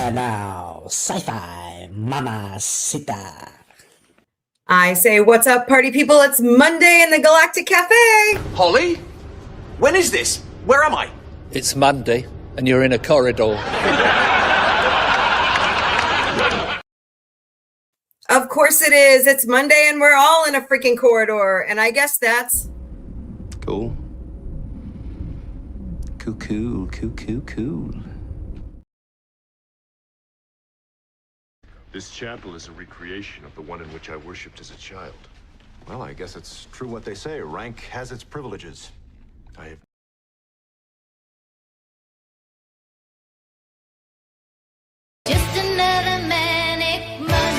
And now, sci-fi mamacita. I say, what's up, party people? It's Monday in the Galactic Café. Holly? When is this? Where am I? It's Monday, and you're in a corridor. Of course it is. It's Monday, and we're all in a freaking corridor. And I guess that's... Cool. Cool. This chapel is a recreation of the one in which I worshipped as a child. Well, I guess it's true what they say. Rank has its privileges. I have... Just another manic Monday.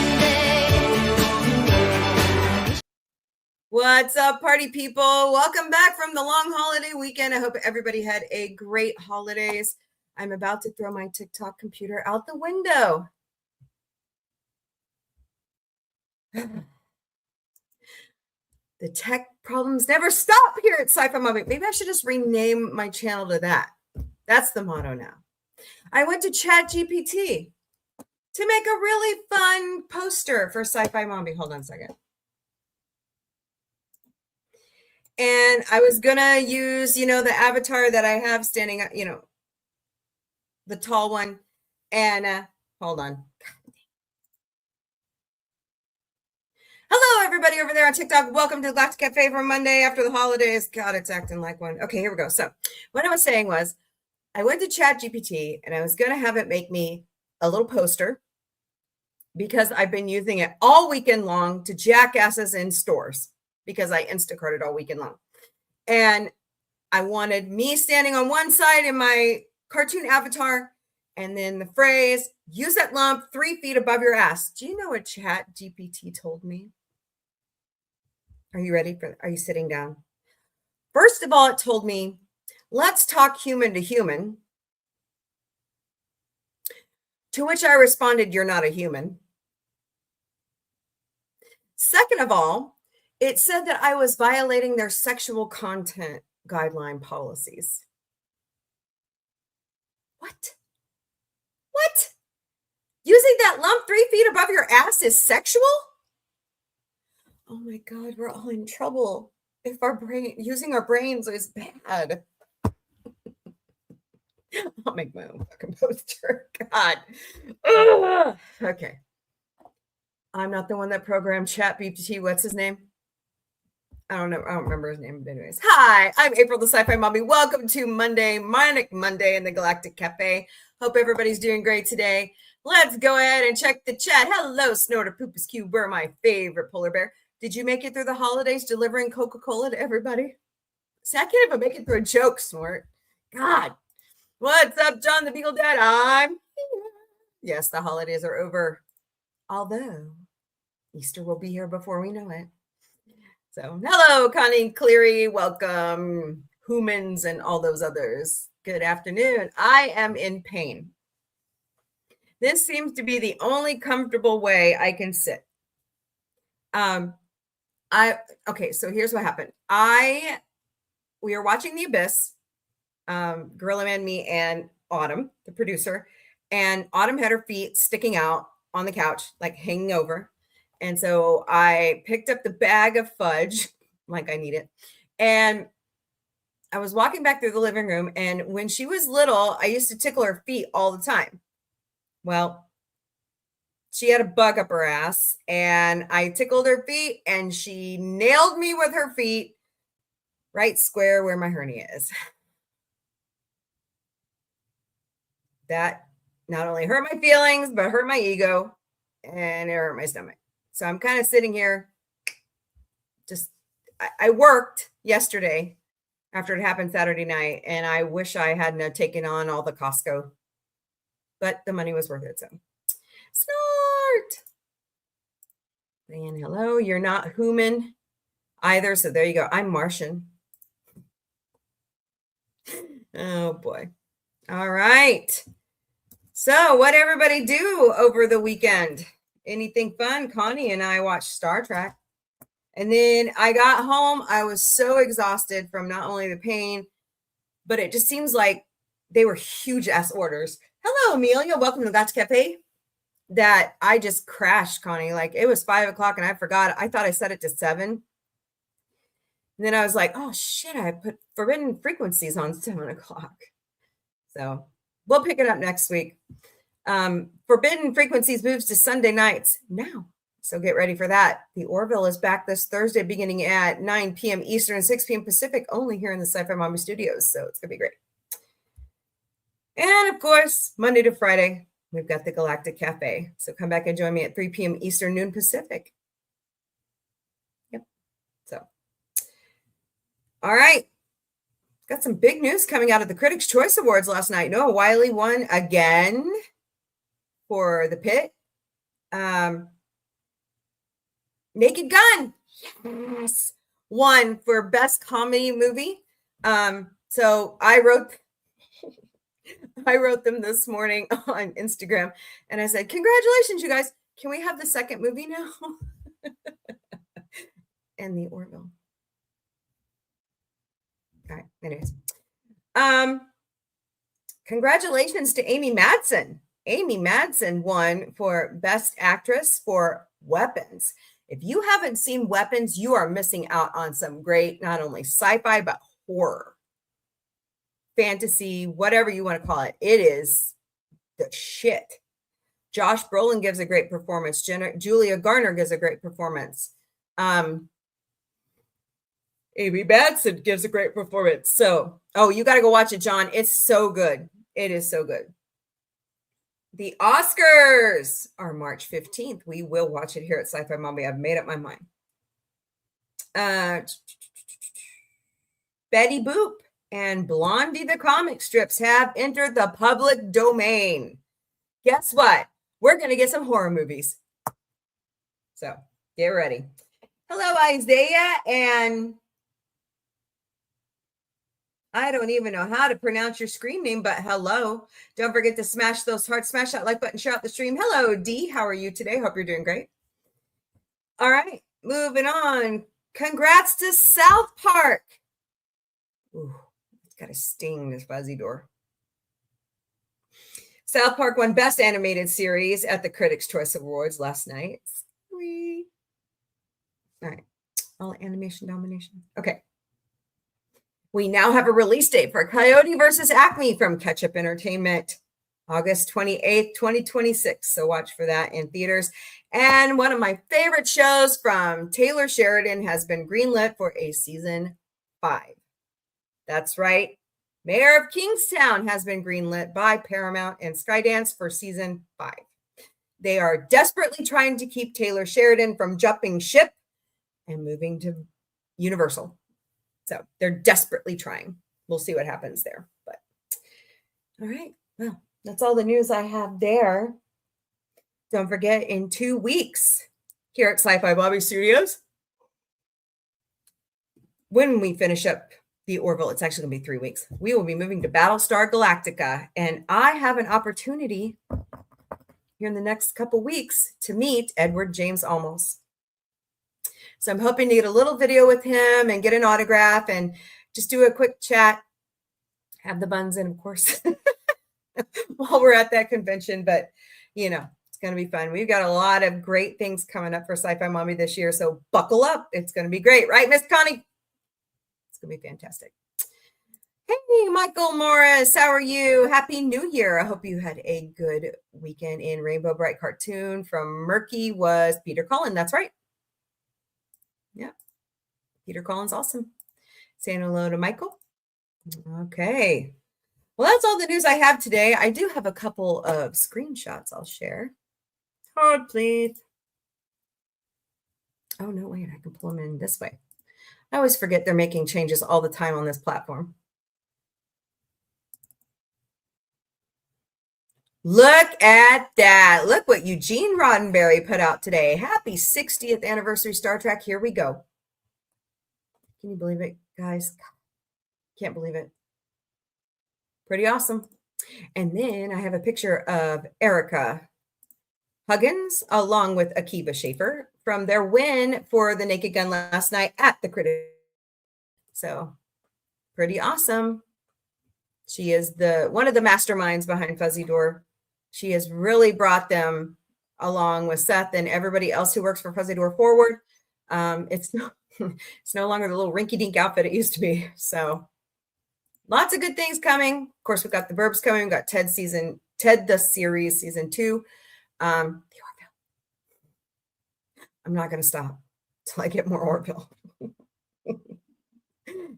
What's up, party people? Welcome back from the long holiday weekend. I hope everybody had a great holidays. I'm about to throw my TikTok computer out the window. The tech problems never stop here at Sci-Fi Mombie. Maybe I should just rename my channel to that. That's the motto now. I went to ChatGPT to make a really fun poster for Sci-Fi Mombie. Hold on a second. And I was gonna use, the avatar that I have standing up, the tall one. And hold on. Hello, everybody over there on TikTok. Welcome to the Galactic Cafe for Monday after the holidays. God, it's acting like one. Okay, here we go. So what I was saying was I went to ChatGPT and I was going to have it make me a little poster because I've been using it all weekend long to jackasses in stores because I Instacarted all weekend long. And I wanted me standing on one side in my cartoon avatar and then the phrase, use that lump 3 feet above your ass. Do you know what ChatGPT told me? Are you ready are you sitting down? First of all, it told me, let's talk human to human. To which I responded, you're not a human. Second of all, it said that I was violating their sexual content guideline policies. What? Using that lump 3 feet above your ass is sexual? Oh my God, we're all in trouble if using our brains is bad. I'll make my own fucking poster. God. Ugh. Okay. I'm not the one that programmed ChatGPT. What's his name? I don't know. I don't remember his name. But anyways. Hi, I'm April the Sci-Fi Mombie. Welcome to Manic Monday in the Galactic Cafe. Hope everybody's doing great today. Let's go ahead and check the chat. Hello, Snorter Poopus Cube, my favorite polar bear. Did you make it through the holidays delivering Coca-Cola to everybody? See, I can't even make it through a joke, Snort. God. What's up, John the Beagle Dad? I'm here. Yes, the holidays are over. Although Easter will be here before we know it. So, hello, Connie Cleary. Welcome, humans and all those others. Good afternoon. I am in pain. This seems to be the only comfortable way I can sit. Okay, so here's what happened. We were watching The Abyss, Gorilla Man, me, and Autumn, the producer, and Autumn had her feet sticking out on the couch, like hanging over. And so I picked up the bag of fudge, like I need it, and I was walking back through the living room, and when she was little, I used to tickle her feet all the time. Well, she had a bug up her ass, and I tickled her feet, and she nailed me with her feet right square where my hernia is. That not only hurt my feelings, but hurt my ego, and it hurt my stomach. So I'm kind of sitting here. I worked yesterday after it happened Saturday night, and I wish I hadn't taken on all the Costco, but the money was worth it. So Snort. Saying hello. You're not human either. So there you go. I'm Martian. Oh boy. All right. So what everybody do over the weekend? Anything fun? Connie and I watched Star Trek. And then I got home. I was so exhausted from not only the pain, but it just seems like they were huge ass orders. Hello, Amelia. Welcome to Galactic Café. That I just crashed, Connie. Like it was 5 o'clock and I forgot. I thought I set it to 7. And then I was like, oh shit, I put Forbidden Frequencies on 7 o'clock. So we'll pick it up next week. Forbidden Frequencies moves to Sunday nights now. So get ready for that. The Orville is back this Thursday beginning at 9 p.m. Eastern, 6 p.m. Pacific, only here in the Sci-Fi Mombie Studios. So it's going to be great. And of course, Monday to Friday, we've got the Galactic Café. So come back and join me at 3 p.m. Eastern, noon Pacific. Yep. So, all right. Got some big news coming out of the Critics' Choice Awards last night. Noah Wiley won again for The Pit. Naked Gun, yes, won for Best Comedy Movie. So I wrote them this morning on Instagram, and I said, "Congratulations, you guys! Can we have the second movie now?" And the Orville. All right. Anyways, congratulations to Amy Madsen. Amy Madsen won for Best Actress for Weapons. If you haven't seen Weapons, you are missing out on some great, not only sci-fi, but horror, fantasy, whatever you want to call it. It is the shit. Josh Brolin gives a great performance. Julia Garner gives a great performance. Amy Madsen gives a great performance. So, you got to go watch it, John. It's so good. It is so good. The Oscars are March 15th. We will watch it here at Sci-Fi Mombie. I've made up my mind. Betty Boop and Blondie the comic strips have entered the public domain. Guess what? We're going to get some horror movies. So get ready. Hello, Isaiah. And I don't even know how to pronounce your screen name, but hello. Don't forget to smash those hearts, smash that like button, share out the stream. Hello, Dee. How are you today? Hope you're doing great. All right, moving on. Congrats to South Park. Ooh, it's got a sting, this fuzzy door. South Park won Best Animated Series at the Critics' Choice Awards last night. Sweet. All right, all animation domination. Okay. We now have a release date for Coyote versus Acme from Ketchup Entertainment, August 28th, 2026. So watch for that in theaters. And one of my favorite shows from Taylor Sheridan has been greenlit for a season 5. That's right. Mayor of Kingstown has been greenlit by Paramount and Skydance for season 5. They are desperately trying to keep Taylor Sheridan from jumping ship and moving to Universal. So they're desperately trying. We'll see what happens there. But all right. Well, that's all the news I have there. Don't forget, in 2 weeks here at Sci-Fi Mombie Studios, when we finish up the Orville, it's actually going to be 3 weeks. We will be moving to Battlestar Galactica. And I have an opportunity here in the next couple weeks to meet Edward James Olmos. So I'm hoping to get a little video with him and get an autograph and just do a quick chat. Have the buns in, of course, while we're at that convention. But, it's going to be fun. We've got a lot of great things coming up for Sci-Fi Mombie this year. So buckle up. It's going to be great. Right, Miss Connie? It's going to be fantastic. Hey, Michael Morris. How are you? Happy New Year. I hope you had a good weekend in Rainbow Bright Cartoon. From Murky was Peter Cullen. That's right. Yeah. Peter Cullen's awesome. Saying hello to Michael. Okay. Well, that's all the news I have today. I do have a couple of screenshots I'll share. Hold, please. Oh, no, wait. I can pull them in this way. I always forget they're making changes all the time on this platform. Look at that. Look what Eugene Roddenberry put out today. Happy 60th anniversary Star Trek. Here we go. Can you believe it, guys? Can't believe it. Pretty awesome. And then I have a picture of Erica Huggins along with Akiva Schaffer from their win for the Naked Gun last night at the Critics. So pretty awesome. She is one of the masterminds behind Fuzzy Door. She has really brought them along with Seth and everybody else who works for Fuzzy Door forward. It's no longer the little rinky-dink outfit it used to be. So lots of good things coming. Of course, we've got the Burbs coming. We've got Ted the series season 2. The Orville. I'm not going to stop till I get more Orville.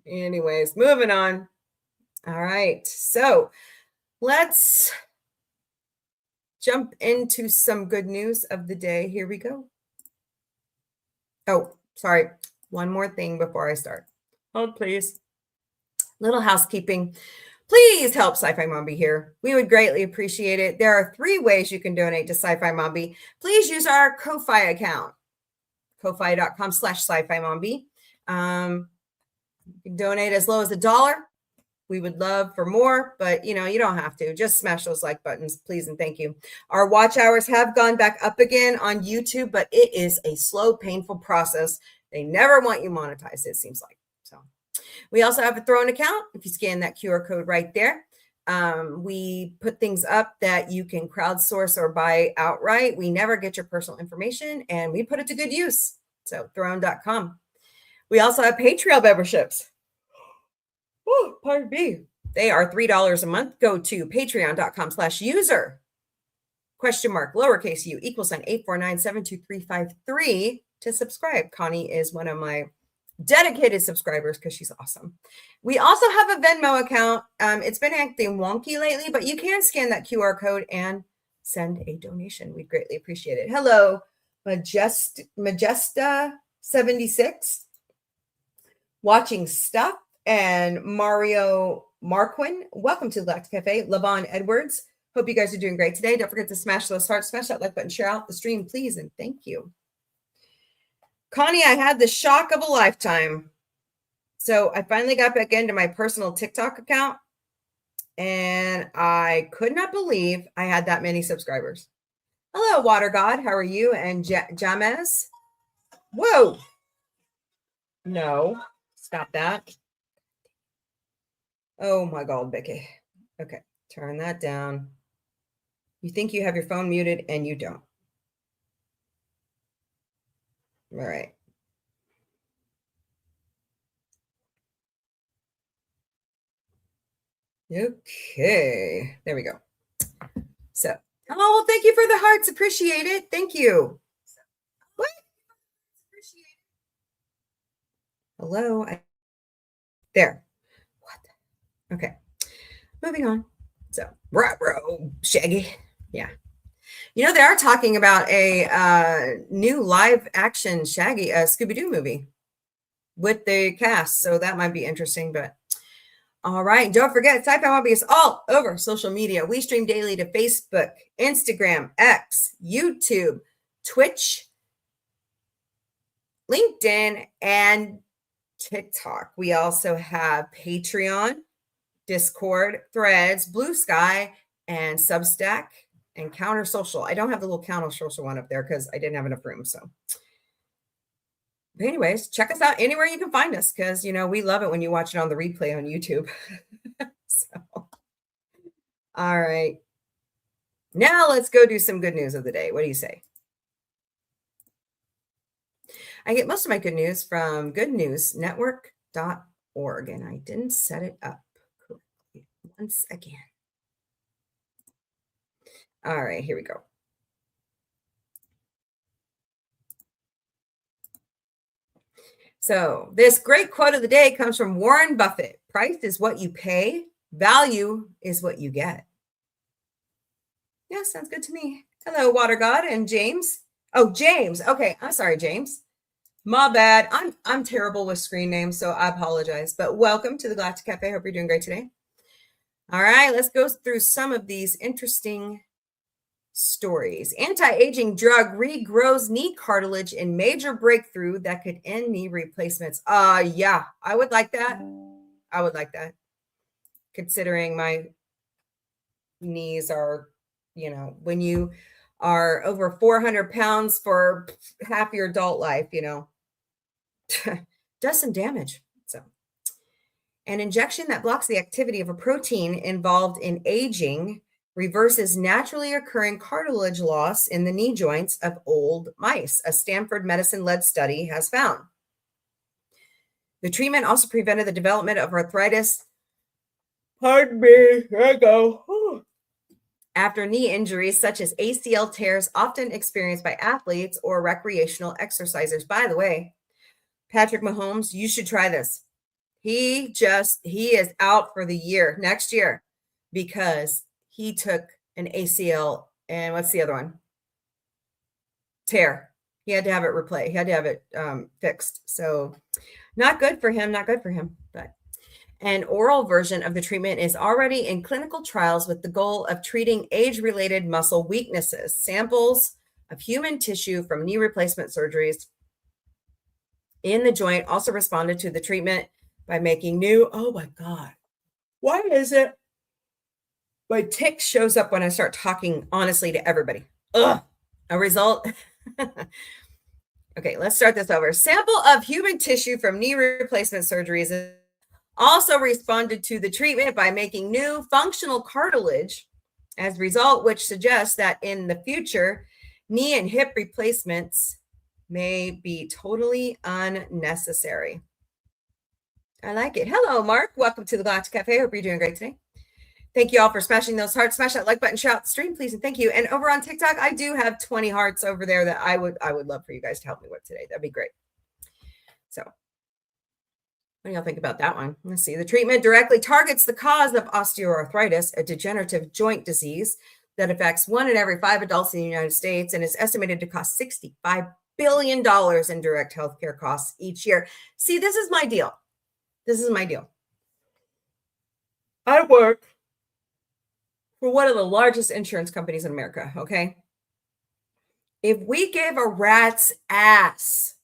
Anyways, moving on. All right. So let's jump into some good news of the day. Here we go. Oh, sorry. One more thing before I start. Hold, please. Little housekeeping. Please help Sci-Fi Mombie here. We would greatly appreciate it. There are 3 ways you can donate to Sci-Fi Mombie. Please use our Ko-Fi account, ko-fi.com/sci-fi mombie. You can donate as low as $1. We would love for more, but you don't have to. Just smash those like buttons, please and thank you. Our watch hours have gone back up again on YouTube, but it is a slow, painful process. They never want you monetized, it seems like. So we also have a Throne account. If you scan that QR code right there, we put things up that you can crowdsource or buy outright. We never get your personal information and we put it to good use. So throne.com. We also have Patreon memberships. Oh, pardon me. They are $3 a month. Go to patreon.com/user !lowercase u =8497233 to subscribe. Connie is one of my dedicated subscribers because she's awesome. We also have a Venmo account. It's been acting wonky lately, but you can scan that QR code and send a donation. We'd greatly appreciate it. Hello, Majesta76. Watching Stuff and Mario Marquin. Welcome to the Galactic Café. Lavon Edwards. Hope you guys are doing great today. Don't forget to smash those hearts, smash that like button, share out the stream, please, and thank you. Connie, I had the shock of a lifetime. So I finally got back into my personal TikTok account, and I could not believe I had that many subscribers. Hello, Water God. How are you? And Jamez? Whoa. No. Stop that. Oh my God, Becky. Okay, turn that down. You think you have your phone muted and you don't. All right. Okay, there we go. So, oh, well, thank you for the hearts. Appreciate it. Thank you. What? Appreciate it. Hello. There. What? Okay. Moving on. So, bro, Shaggy. Yeah. They are talking about a new live action Shaggy Scooby-Doo movie with the cast. So that might be interesting, but all right. Don't forget, Sci-Fi Mombie is all over social media. We stream daily to Facebook, Instagram, X, YouTube, Twitch, LinkedIn, and TikTok. We also have Patreon, Discord, Threads, Blue Sky, and Substack, and Counter Social. I don't have the little Counter Social one up there because I didn't have enough room. So, but anyways, check us out anywhere you can find us because, we love it when you watch it on the replay on YouTube. So, all right. Now let's go do some good news of the day. What do you say? I get most of my good news from goodnewsnetwork.org, and I didn't set it up correctly once again. All right, here we go. So this great quote of the day comes from Warren Buffett. Price is what you pay. Value is what you get. Yeah, sounds good to me. Hello, Water God and James. Oh, James. Okay, I'm sorry, James. My bad. I'm terrible with screen names, so I apologize. But welcome to the Galactic Cafe. Hope you're doing great today. All right, let's go through some of these interesting stories. Anti-aging drug regrows knee cartilage in major breakthrough that could end knee replacements. Yeah, I would like that. I would like that. Considering my knees are, when you are over 400 pounds for half your adult life, does some damage. So An injection that blocks the activity of a protein involved in aging reverses naturally occurring cartilage loss in the knee joints of old mice, a Stanford medicine-led study has found. The treatment also prevented the development of arthritis. Pardon me, here I go. After knee injuries such as ACL tears often experienced by athletes or recreational exercisers. By the way, Patrick Mahomes, you should try this. He is out for the year, next year, because he took an ACL and what's the other one? Tear. He had to have it replaced. He had to have it fixed. So not good for him, but an oral version of the treatment is already in clinical trials with the goal of treating age-related muscle weaknesses. Samples of human tissue from knee replacement surgeries in the joint also responded to the treatment by making new. Oh my God. Why is it my tick shows up when I start talking honestly to everybody? Ugh. A result. Okay, let's start this over. Sample of human tissue from knee replacement surgeries also responded to the treatment by making new functional cartilage as a result, which suggests that in the future, knee and hip replacements may be totally unnecessary. I like it. Hello, Mark. Welcome to the Galactic Cafe. Hope you're doing great today. Thank you all for smashing those hearts. Smash that like button, share out the stream, please, and thank you. And over on TikTok, I do have 20 hearts over there that I would love for you guys to help me with today. That'd be great. So what do y'all think about that one? Let's see. The treatment directly targets the cause of osteoarthritis, a degenerative joint disease that affects 1 in every 5 adults in the United States and is estimated to cost $65 billion in direct healthcare costs each year. See, this is my deal. I work for one of the largest insurance companies in America, okay? If we gave a rat's ass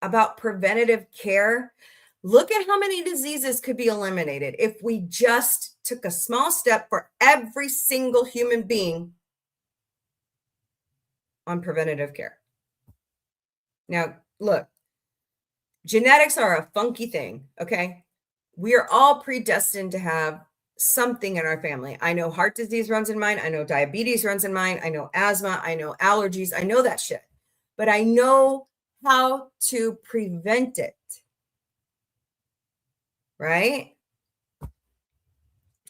about preventative care, look at how many diseases could be eliminated if we just took a small step for every single human being on preventative care. Now, look, genetics are a funky thing, okay? We are all predestined to have something in our family. I know heart disease runs in mine. I know diabetes runs in mine. I know asthma. I know allergies. I know that shit. But I know how to prevent it. Right?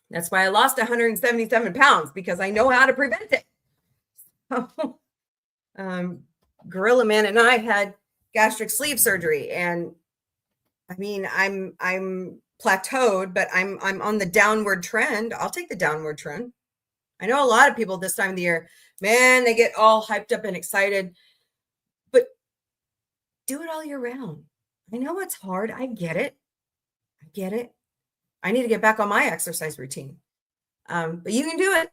That's why I lost 177 pounds, because I know how to prevent it. Gorilla Man and I had gastric sleeve surgery, and I mean, I'm plateaued, but I'm on the downward trend. I'll take the downward trend. I know a lot of people this time of the year, man, they get all hyped up and excited, but do it all year round. I know it's hard. I get it. I need to get back on my exercise routine. But you can do it.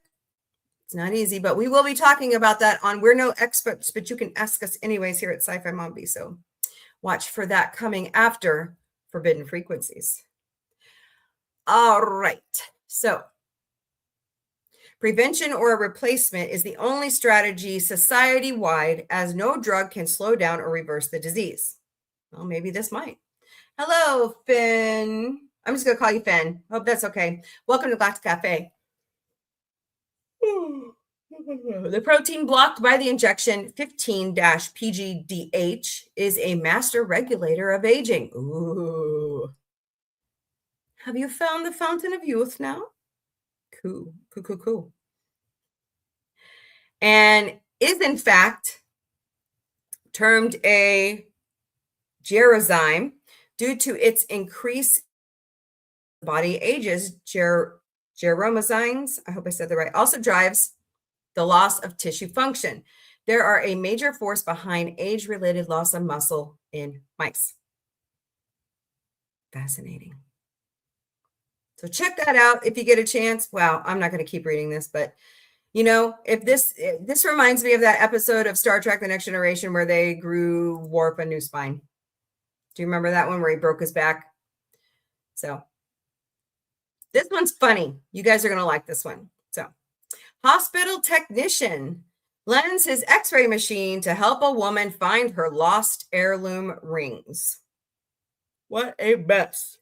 It's not easy, but we will be talking about that on We're No Experts, but you can ask us anyways here at Sci-Fi Mombie. So watch for that coming after Forbidden Frequencies. All right. So prevention or a replacement is the only strategy society-wide, as no drug can slow down or reverse the disease. Well, maybe this might. Hello, Finn. I'm just going to call you Finn. Hope that's okay. Welcome to Galactic Café. The protein blocked by the injection 15-PGDH is a master regulator of aging. Ooh. Have you found the fountain of youth now? Cool. And is in fact termed a gerozyme due to its increase body ages. Geromazymes, I hope I said that right, also drives the loss of tissue function. There are a major force behind age-related loss of muscle in mice. Fascinating. So check that out if you get a chance. Wow, I'm not going to keep reading this, but you know, if this reminds me of that episode of Star Trek: The Next Generation where they grew Worf a new spine. Do you remember that one where he broke his back? So this one's funny. You guys are going to like this one. So, hospital technician lends his x-ray machine to help a woman find her lost heirloom rings. What a mess.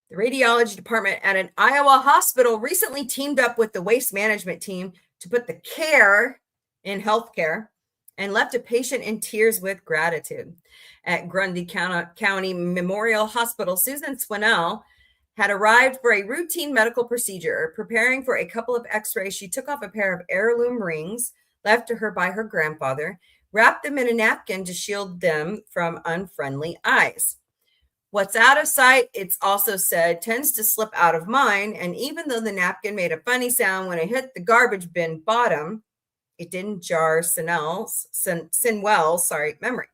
The radiology department at an Iowa hospital recently teamed up with the waste management team to put the care in healthcare and left a patient in tears with gratitude. At Grundy County Memorial Hospital, Susan Swinnell had arrived for a routine medical procedure. Preparing for a couple of x-rays, she took off a pair of heirloom rings left to her by her grandfather, wrapped them in a napkin to shield them from unfriendly eyes. What's out of sight, it's also said, tends to slip out of mind. And even though the napkin made a funny sound when it hit the garbage bin bottom, it didn't jar Sinwell's memory.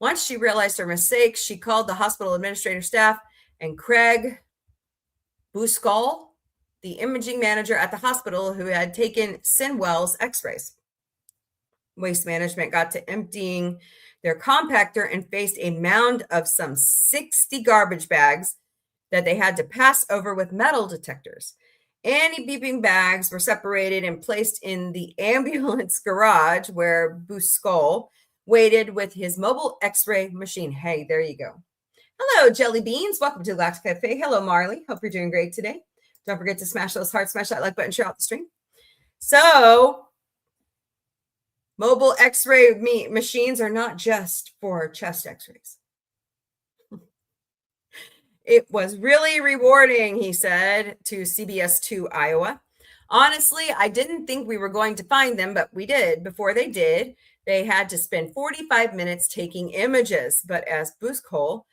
Once she realized her mistake, she called the hospital administrative staff, and Craig Buscall, the imaging manager at the hospital who had taken Sinwell's x-rays. Waste management got to emptying their compactor and faced a mound of some 60 garbage bags that they had to pass over with metal detectors. Any beeping bags were separated and placed in the ambulance garage where Buscall waited with his mobile x-ray machine. Hey, there you go. Hello, Jelly Beans. Welcome to Galactic Café. Hello, Marley. Hope you're doing great today. Don't forget to smash those hearts, smash that like button, share out the stream. So, mobile x-ray machines are not just for chest x-rays. It was really rewarding, he said to CBS 2 Iowa. Honestly, I didn't think we were going to find them, but we did. Before they did, they had to spend 45 minutes taking images. But as Buscall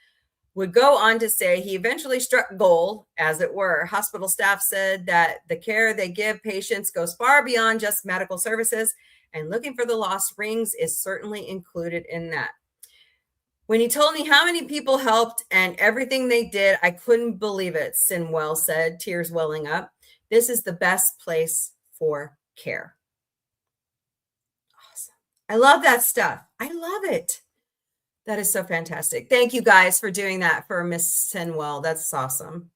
would go on to say, he eventually struck gold, as it were. Hospital staff said that the care they give patients goes far beyond just medical services, and looking for the lost rings is certainly included in that. When he told me how many people helped and everything they did, I couldn't believe it, Sinwell said, tears welling up. This is the best place for care. Awesome. I love that stuff. I love it. That is so fantastic. Thank you guys for doing that for Miss Sinwell. That's awesome.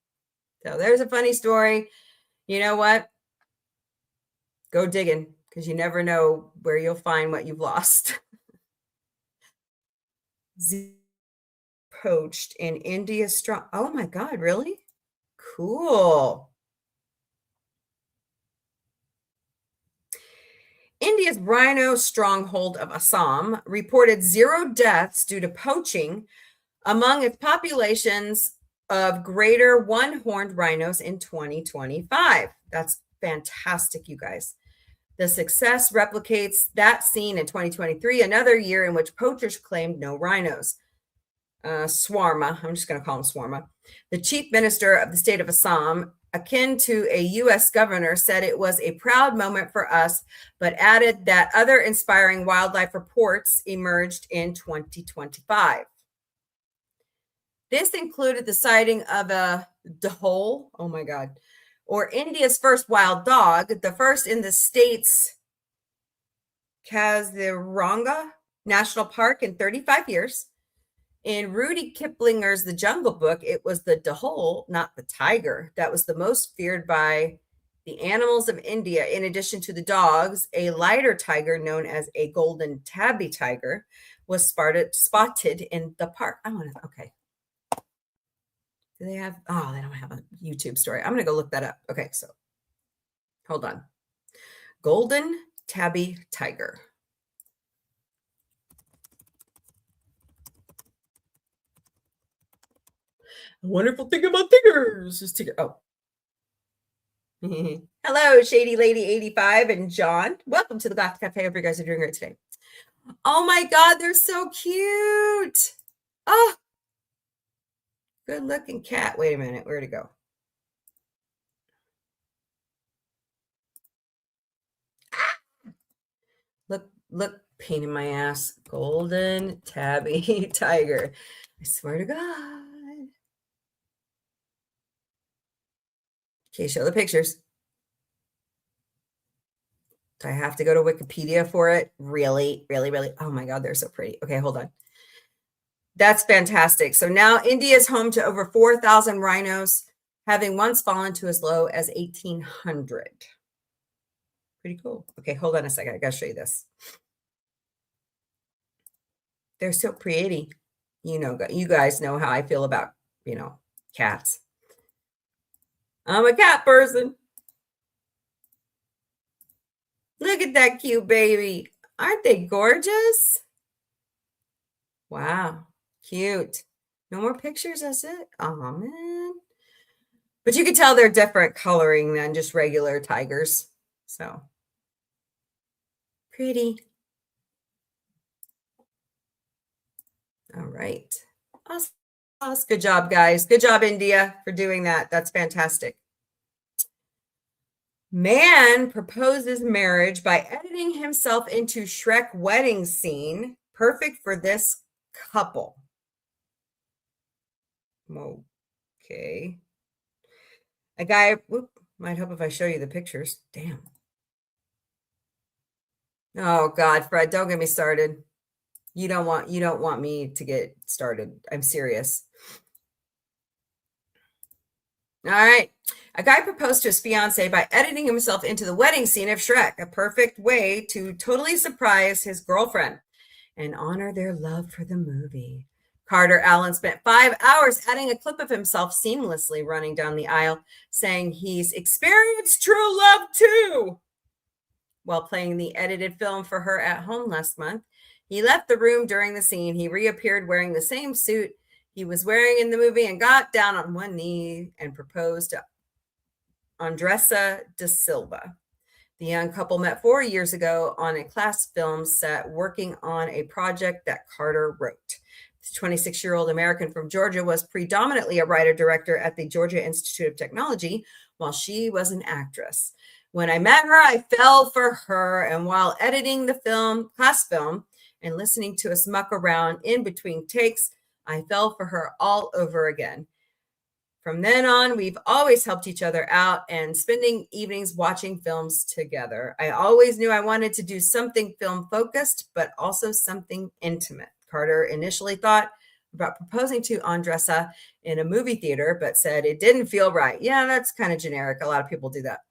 So there's a funny story. You know what? Go digging, because you never know where you'll find what you've lost. Poached in India strong. Oh my God, really? Cool. India's rhino stronghold of Assam reported 0 deaths due to poaching among its populations of greater one-horned rhinos in 2025. That's fantastic, you guys. The success replicates that seen in 2023, another year in which poachers claimed no rhinos. Swarma, I'm just going to call him Swarma. The chief minister of the state of Assam, akin to a U.S. governor, said it was a proud moment for us, but added that other inspiring wildlife reports emerged in 2025. This included the sighting of a dhole, oh my God, or India's first wild dog, the first in the state's Kaziranga National Park in 35 years. In Rudy Kiplinger's The Jungle Book, it was the dhole, not the tiger, that was the most feared by the animals of India. In addition to the dogs, a lighter tiger known as a golden tabby tiger was spotted in the park. Okay. Do they have, they don't have a YouTube story. I'm going to go look that up. Okay, so hold on. Golden tabby tiger. A wonderful thing about tigers is tiger. Oh. Hello, Shady Lady 85 and John. Welcome to the Galactic Cafe. Hope you guys are doing great today. Oh my God, they're so cute. Oh, good looking cat. Wait a minute. Where'd it go? Look, pain in my ass. Golden tabby tiger. I swear to God. Okay, show the pictures. Do I have to go to Wikipedia for it? Really, really, really? Oh my God, they're so pretty. Okay, hold on. That's fantastic. So now India is home to over 4,000 rhinos, having once fallen to as low as 1,800. Pretty cool. Okay, hold on a second. I got to show you this. They're so pretty. You guys know how I feel about, cats. I'm a cat person. Look at that cute baby. Aren't they gorgeous? Wow, cute. No more pictures, that's it. Oh, man. But you can tell they're different coloring than just regular tigers. So, pretty. All right. Awesome. Good job, guys. Good job, India, for doing that. That's fantastic. Man proposes marriage by editing himself into Shrek wedding scene. Perfect for this couple. Okay. A guy, might help if I show you the pictures. Damn. Oh God, Fred, don't get me started. You don't want me to get started. I'm serious. All right. A guy proposed to his fiancée by editing himself into the wedding scene of Shrek, a perfect way to totally surprise his girlfriend and honor their love for the movie. Carter Allen spent 5 hours adding a clip of himself seamlessly running down the aisle, saying he's experienced true love too. While playing the edited film for her at home last month, he left the room during the scene. He reappeared wearing the same suit he was wearing in the movie and got down on one knee and proposed to Andressa De Silva. The young couple met 4 years ago on a class film set working on a project that Carter wrote. This 26-year-old American from Georgia was predominantly a writer-director at the Georgia Institute of Technology while she was an actress. When I met her, I fell for her, and while editing the class film, and listening to us muck around in between takes, I fell for her all over again. From then on, we've always helped each other out and spending evenings watching films together. I always knew I wanted to do something film-focused, but also something intimate. Carter initially thought about proposing to Andressa in a movie theater, but said it didn't feel right. Yeah, that's kind of generic. A lot of people do that.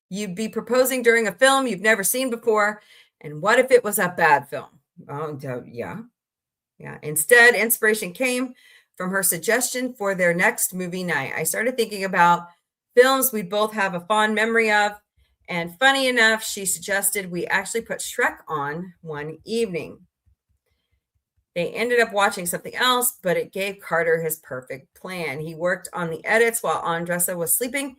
You'd be proposing during a film you've never seen before. And what if it was a bad film? Oh, yeah. Instead, inspiration came from her suggestion for their next movie night. I started thinking about films we'd both have a fond memory of. And funny enough, she suggested we actually put Shrek on one evening. They ended up watching something else, but it gave Carter his perfect plan. He worked on the edits while Andressa was sleeping,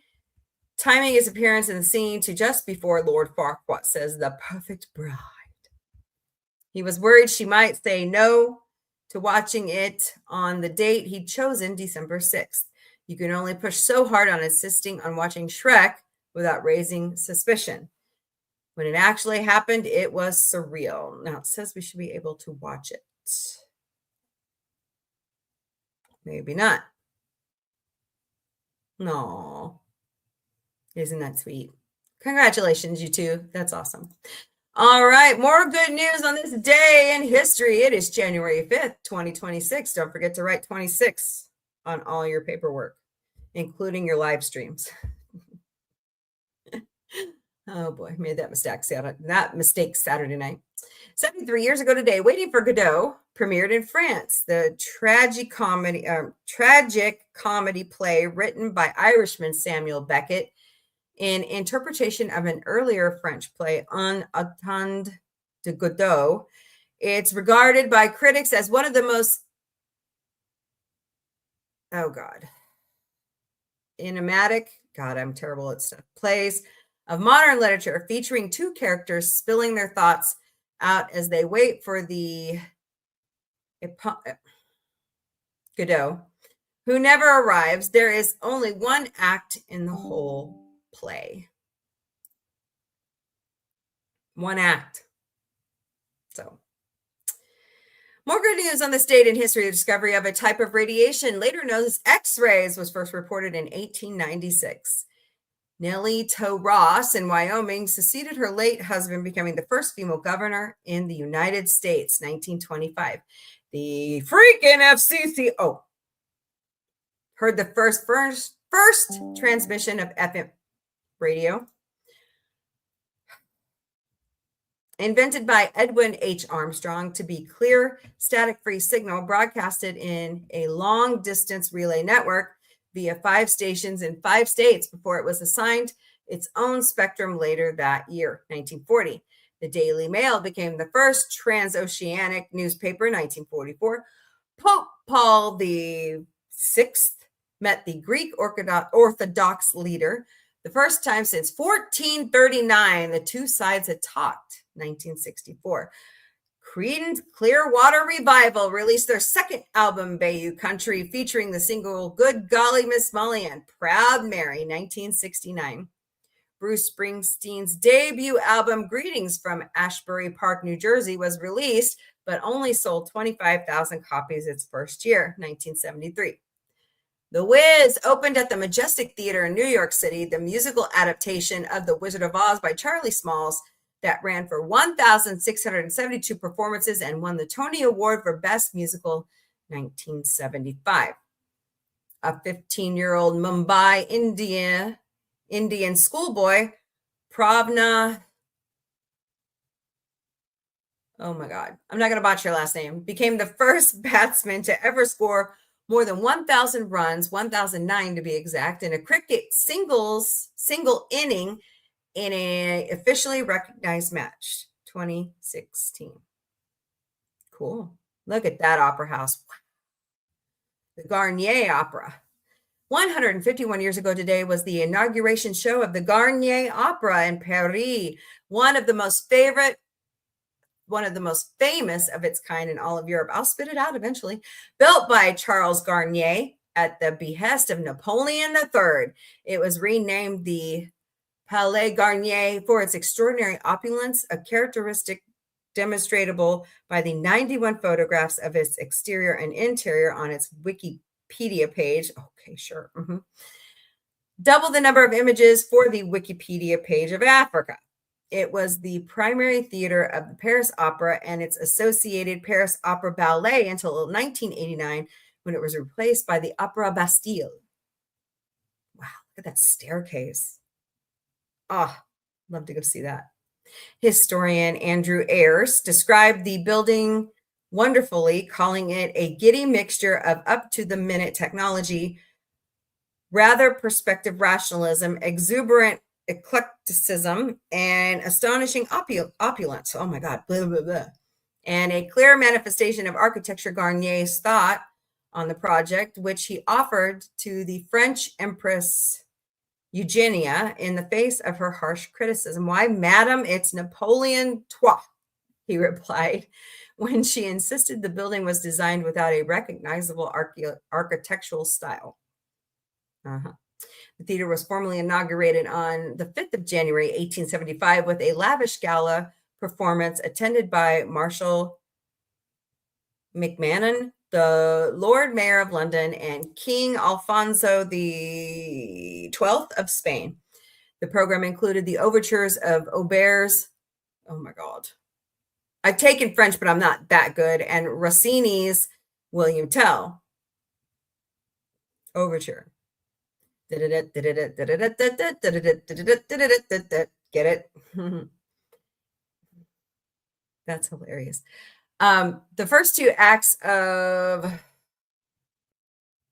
timing his appearance in the scene to just before Lord Farquaad says the perfect bride. He was worried she might say no to watching it on the date he'd chosen, December 6th. You can only push so hard on insisting on watching Shrek without raising suspicion. When it actually happened, it was surreal. Now it says we should be able to watch it. Maybe not. No. Isn't that sweet? Congratulations, you two. That's awesome. All right. More good news on this day in history. It is January 5th, 2026. Don't forget to write 26 on all your paperwork, including your live streams. Oh boy, made that mistake Saturday night. 73 years ago today, Waiting for Godot premiered in France. The tragic comedy play written by Irishman Samuel Beckett in interpretation of an earlier French play, Un Autant de Godot. It's regarded by critics as one of the most, enigmatic, I'm terrible at stuff, plays of modern literature, featuring two characters spilling their thoughts out as they wait for the Godot, who never arrives. There is only one act in the whole play. One act. So, more good news on this date in history. The discovery of a type of radiation, later known as X-rays, was first reported in 1896. Nellie Toe Ross in Wyoming succeeded her late husband, becoming the first female governor in the United States, 1925. The freaking FCC heard the first transmission of FM radio Invented by Edwin H. Armstrong to be clear, static-free signal broadcasted in a long-distance relay network via 5 stations in 5 states before it was assigned its own spectrum later that year, 1940. The Daily Mail became the first transoceanic newspaper in 1944. Pope Paul VI met the Greek Orthodox leader. The first time since 1439, the two sides had talked. 1964. Creedence Clearwater Revival released their second album, Bayou Country, featuring the single Good Golly Miss Molly and Proud Mary, 1969. Bruce Springsteen's debut album, Greetings from Ashbury Park, New Jersey, was released, but only sold 25,000 copies its first year, 1973. The Wiz opened at the Majestic Theater in New York City, the musical adaptation of The Wizard of Oz by Charlie Smalls that ran for 1,672 performances and won the Tony Award for Best Musical, 1975. A 15-year-old Mumbai, Indian schoolboy, Pravna, oh my God, I'm not going to botch your last name, became the first batsman to ever score more than 1,000 runs, 1,009 to be exact, in a cricket single inning in an officially recognized match, 2016. Cool. Look at that opera house. The Garnier Opera. 151 years ago today was the inauguration show of the Garnier Opera in Paris, one of the most famous of its kind in all of Europe. I'll spit it out eventually. Built by Charles Garnier at the behest of Napoleon III, it was renamed the Palais Garnier for its extraordinary opulence, a characteristic demonstrable by the 91 photographs of its exterior and interior on its Wikipedia page. Okay, sure. Double the number of images for the Wikipedia page of Africa. It was the primary theater of the Paris Opera and its associated Paris Opera Ballet until 1989, when it was replaced by the Opera Bastille. Wow, look at that staircase. Love to go see that. Historian Andrew Ayres described the building wonderfully, calling it a giddy mixture of up-to-the-minute technology, rather perspective rationalism, exuberant eclecticism, and astonishing opulence. Oh my God, blah, blah, blah. And a clear manifestation of architecture Garnier's thought on the project, which he offered to the French Empress Eugenia in the face of her harsh criticism. Why, madam, it's Napoleon III, he replied, when she insisted the building was designed without a recognizable architectural style. The theater was formally inaugurated on the 5th of January, 1875, with a lavish gala performance attended by Marshal McMahon, the Lord Mayor of London, and King Alfonso XII of Spain. The program included the overtures of Auber's, oh my God, I've taken French, but I'm not that good, and Rossini's William Tell overture. Get it? That's hilarious. The first two acts of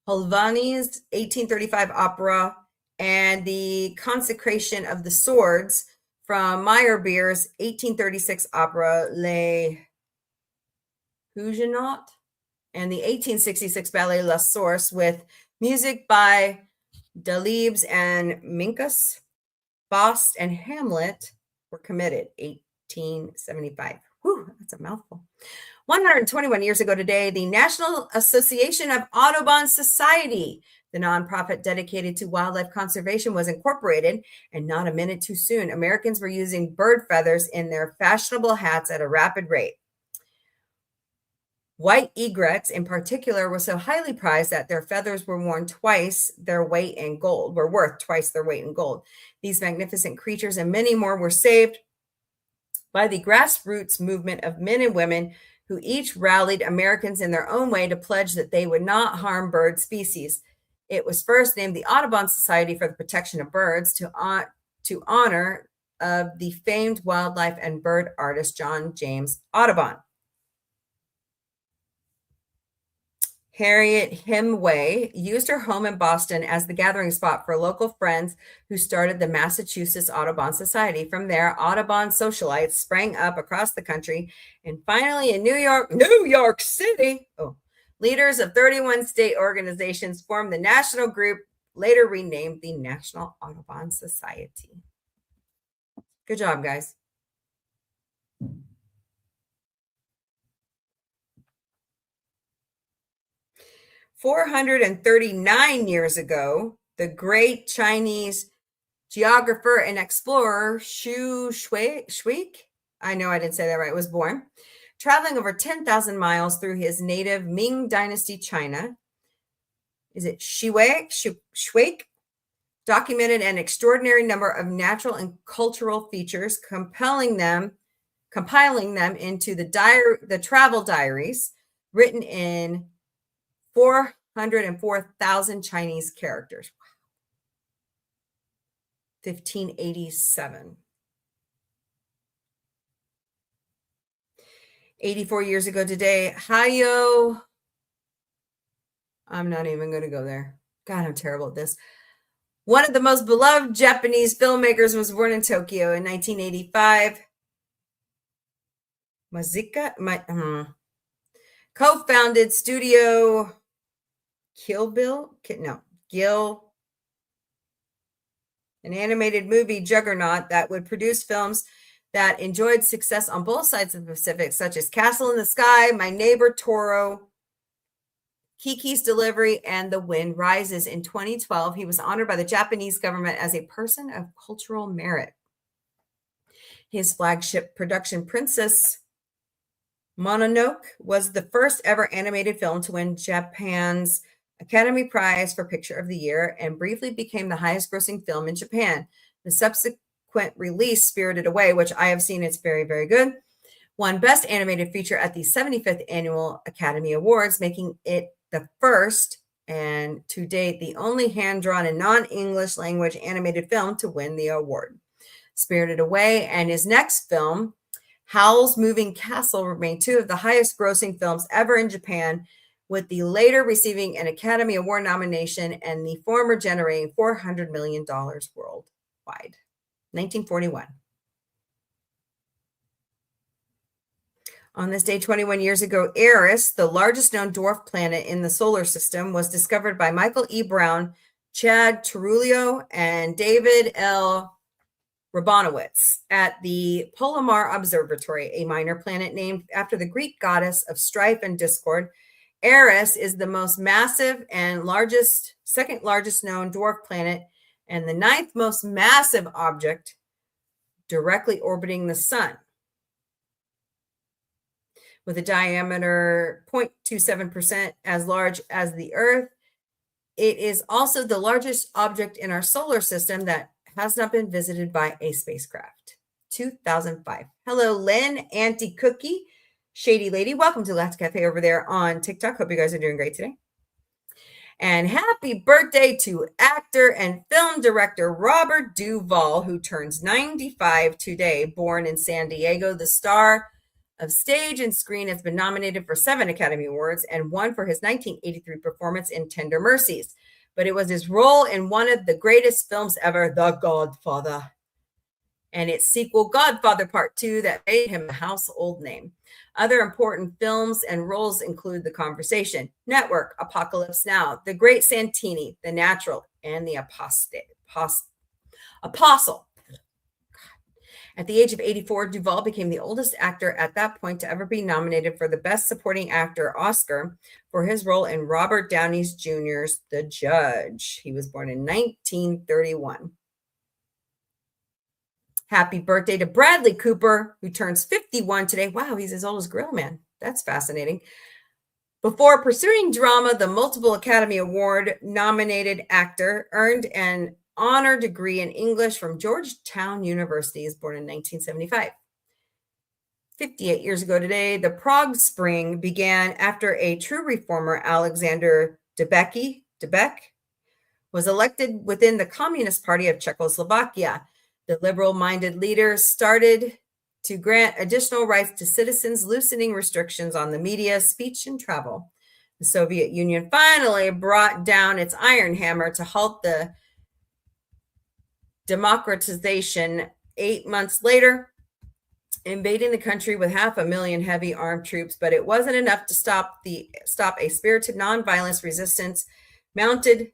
Holvani's 1835 opera and the Consecration of the Swords from Meyerbeer's 1836 opera Les Huguenots and the 1866 ballet La Source, with music by Delibes and Minkus, Faust and Hamlet, were committed. 1875. Whew, that's a mouthful. 121 years ago today, the National Association of Audubon Society, the nonprofit dedicated to wildlife conservation, was incorporated, and not a minute too soon, Americans were using bird feathers in their fashionable hats at a rapid rate. White egrets, in particular, were so highly prized that their feathers were worth twice their weight in gold. These magnificent creatures and many more were saved by the grassroots movement of men and women who each rallied Americans in their own way to pledge that they would not harm bird species. It was first named the Audubon Society for the Protection of Birds to honor of the famed wildlife and bird artist John James Audubon. Harriet Hemingway used her home in Boston as the gathering spot for local friends who started the Massachusetts Audubon Society. From there, Audubon socialites sprang up across the country, and finally in New York City, leaders of 31 state organizations formed the national group, later renamed the National Audubon Society. Good job, guys. "439 years ago, the great Chinese geographer and explorer Xu Shui, I know I didn't say that right, was born, traveling over 10,000 miles through his native Ming Dynasty China. Is it Shui? Documented an extraordinary number of natural and cultural features, compiling them into the travel diaries written in 404,000 Chinese characters. 1587. 84 years ago today, Hayao. I'm not even going to go there. God, I'm terrible at this. One of the most beloved Japanese filmmakers was born in Tokyo in 1985. Co-founded studio Gil, an animated movie juggernaut that would produce films that enjoyed success on both sides of the Pacific, such as Castle in the Sky, My Neighbor Totoro, Kiki's Delivery, and The Wind Rises. In 2012, he was honored by the Japanese government as a person of cultural merit. His flagship production, Princess Mononoke, was the first ever animated film to win Japan's Academy Prize for Picture of the Year and briefly became the highest grossing film in Japan. The subsequent release, Spirited Away, which I have seen, it's very, very good, won Best Animated Feature at the 75th Annual Academy Awards, making it the first and to date the only hand-drawn and non-English language animated film to win the award. Spirited Away and his next film, Howl's Moving Castle, remain two of the highest grossing films ever in Japan, with the later receiving an Academy Award nomination and the former generating $400 million worldwide. 1941. On this day, 21 years ago, Eris, the largest known dwarf planet in the solar system, was discovered by Michael E. Brown, Chad Terulio, and David L. Rabinowitz at the Palomar Observatory, a minor planet named after the Greek goddess of strife and discord. Eris is the most massive and second largest known dwarf planet and the ninth most massive object directly orbiting the sun. With a diameter 0.27% as large as the Earth, it is also the largest object in our solar system that has not been visited by a spacecraft. 2005. Hello, Lynn, Auntie Cookie, Shady Lady. Welcome to Galactic Cafe over there on TikTok. Hope you guys are doing great today. And happy birthday to actor and film director Robert Duvall, who turns 95 today, born in San Diego. The star of stage and screen has been nominated for 7 Academy Awards and won for his 1983 performance in Tender Mercies. But it was his role in one of the greatest films ever, The Godfather, and its sequel, Godfather Part 2, that made him a household name. Other important films and roles include The Conversation, Network, Apocalypse Now, The Great Santini, The Natural, and The Apostle. At the age of 84, Duvall became the oldest actor at that point to ever be nominated for the Best Supporting Actor Oscar for his role in Robert Downey Jr.'s The Judge. He was born in 1931. Happy birthday to Bradley Cooper, who turns 51 today. Wow, he's as old as Grill Man. That's fascinating. Before pursuing drama, the multiple Academy Award nominated actor earned an honor degree in English from Georgetown University. He was born in 1975. 58 years ago today, the Prague Spring began after a true reformer, Alexander Debek, was elected within the Communist Party of Czechoslovakia. The liberal-minded leaders started to grant additional rights to citizens, loosening restrictions on the media, speech, and travel. The Soviet Union finally brought down its iron hammer to halt the democratization 8 months later, invading the country with 500,000 heavy armed troops, but it wasn't enough to stop a spirited nonviolence resistance mounted